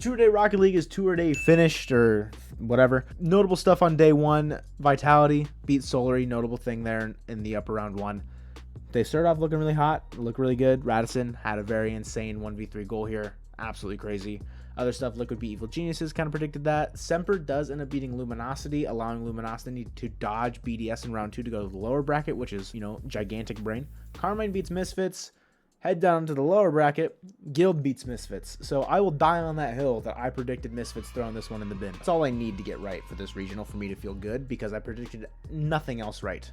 Two-day Rocket League is two-day finished or whatever. Notable stuff on day one. Vitality beat Solary. Notable thing there in the upper round one. They started off looking really hot, look really good. Radisson had a very insane 1v3 goal here. Absolutely crazy. Other stuff, Liquid beat Evil Geniuses, kind of predicted that. Semper does end up beating Luminosity, allowing Luminosity to dodge BDS in round 2 to go to the lower bracket, which is, you know, gigantic brain. Carmine beats Misfits. Head down to the lower bracket. Guild beats Misfits. So I will die on that hill that I predicted Misfits throwing this one in the bin. That's all I need to get right for this regional for me to feel good, because I predicted nothing else right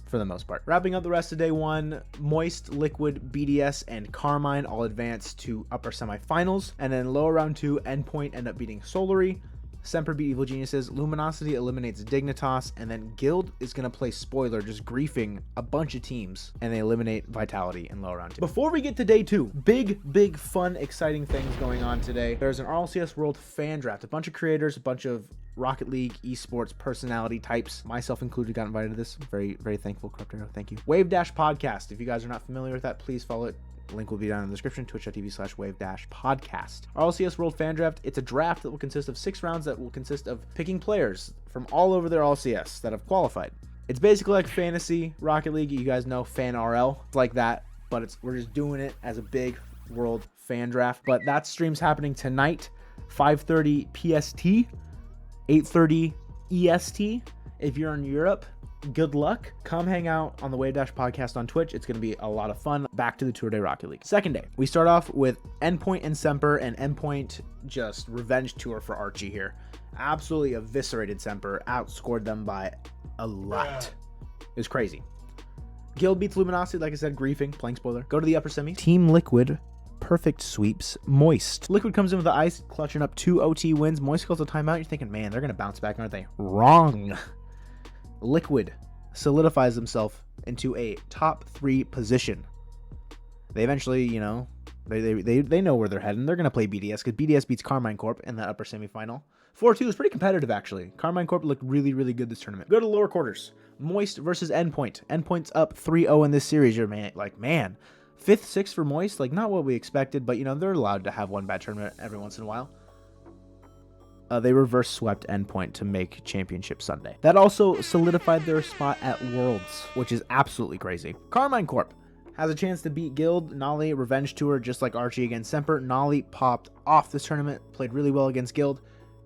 for the most part. Wrapping up the rest of day one, Moist, Liquid, BDS, and Carmine all advance to upper semifinals. And then lower round 2, Endpoint end up beating Solary. Semper beat Evil Geniuses, Luminosity eliminates Dignitas, and then Guild is going to play Spoiler, just griefing a bunch of teams, and they eliminate Vitality in lower round 2. Before we get to day 2, big, fun, exciting things going on today. There's an RLCS World Fan Draft. A bunch of creators, a bunch of Rocket League esports personality types, myself included, got invited to this. Very thankful, Crypto. Thank you. WavedashPodcast. If you guys are not familiar with that, please follow it. Link will be down in the description, twitch.tv/WavedashPodcast. RLCS World Fan Draft. It's a draft that will consist of 6 rounds that will consist of picking players from all over their RLCS that have qualified. It's basically like fantasy Rocket League. You guys know Fan RL. It's like that, but we're just doing it as a big world fan draft. But that stream's happening tonight, 5:30 PST, 8:30 EST. If you're in Europe, good luck. Come hang out on the Wavedash podcast on Twitch. It's going to be a lot of fun. Back to the two-day Rocket League. Second day, we start off with Endpoint and Semper, and Endpoint just revenge tour for Archie here. Absolutely eviscerated Semper, outscored them by a lot. It was crazy. Guild beats Luminosity, like I said, griefing, playing Spoiler. Go to the upper semis. Team Liquid perfect sweeps Moist. Liquid comes in with the ice, clutching up 2 OT wins. Moist calls a timeout. You're thinking, man, they're going to bounce back, aren't they? Wrong. Liquid solidifies himself into a top 3 position. They eventually, you know, they know where they're heading. They're going to play BDS because BDS beats Carmine Corp in the upper semifinal. 4-2 is pretty competitive, actually. Carmine Corp looked really good this tournament. Go to the lower quarters. Moist versus Endpoint. Endpoint's up 3-0 in this series. You're man, 5th, 6th for Moist. Like, not what we expected, but, you know, they're allowed to have one bad tournament every once in a while. They reverse swept Endpoint to make Championship Sunday. That also solidified their spot at Worlds, which is absolutely crazy. Carmine Corp has a chance to beat Guild. Nolly revenge tour just like Archie against Semper. Nolly popped off this tournament, played really well against Guild.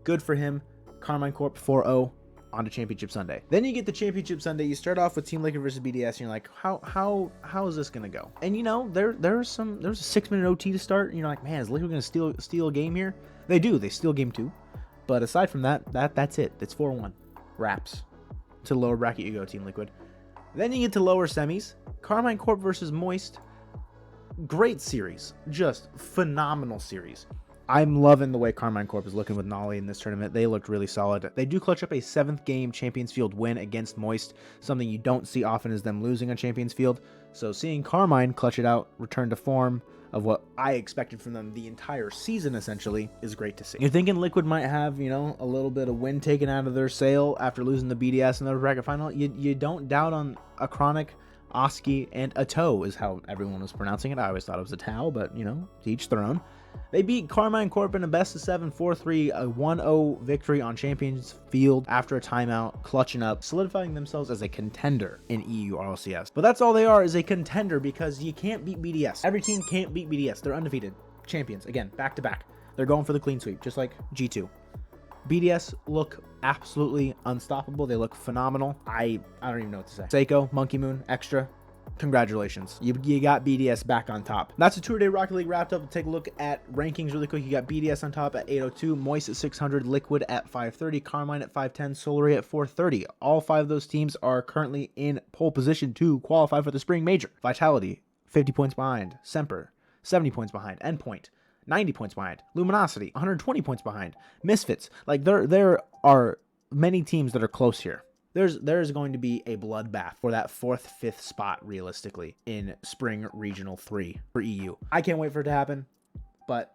Good for him. Carmine Corp 4-0 on to Championship Sunday. Then you get the Championship Sunday. You start off with Team Liquid versus BDS, and you're like, how is this gonna go? And you know, there was a 6-minute OT to start. And you're like, man, is Liquid gonna steal a game here? They do. They steal game 2. But aside from that's it. It's 4-1. Wraps. To the lower bracket you go, Team Liquid. Then you get to lower semis. Carmine Corp versus Moist. Great series. Just phenomenal series. I'm loving the way Carmine Corp is looking with Nolly in this tournament. They looked really solid. They do clutch up a 7th game Champions Field win against Moist. Something you don't see often is them losing on Champions Field. So seeing Carmine clutch it out, return to form of what I expected from them the entire season, essentially, is great to see. You're thinking Liquid might have, you know, a little bit of wind taken out of their sail after losing the BDS in the bracket final. You don't doubt on a Chronic, Oski, and a Toe is how everyone was pronouncing it. I always thought it was a Tau, but, you know, to each their own. They beat Carmine Corp in a best of 7, 4-3, a 1-0 victory on Champions Field after a timeout, clutching up, solidifying themselves as a contender in EU RLCS. But that's all they are, is a contender, because you can't beat BDS. Every team can't beat BDS. They're undefeated. Champions, again, back to back. They're going for the clean sweep, just like G2. BDS look absolutely unstoppable. They look phenomenal. I don't even know what to say. Seiko, Monkey Moon, Extra. Congratulations. You got BDS back on top. That's the two-day Rocket League wrapped up. We'll take a look at rankings really quick. You got BDS on top at 802, Moist at 600, Liquid at 530, Carmine at 510, Solary at 430. All 5 of those teams are currently in pole position to qualify for the Spring Major. Vitality, 50 points behind. Semper, 70 points behind. Endpoint, 90 points behind. Luminosity, 120 points behind. Misfits, like there are many teams that are close here. There's going to be a bloodbath for that 4th, 5th spot, realistically, in Spring Regional 3 for EU. I can't wait for it to happen, but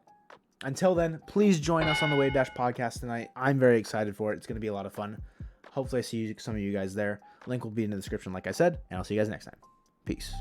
until then, please join us on the Wavedash podcast tonight. I'm very excited for it. It's going to be a lot of fun. Hopefully I see some of you guys there. Link will be in the description, like I said, and I'll see you guys next time. Peace.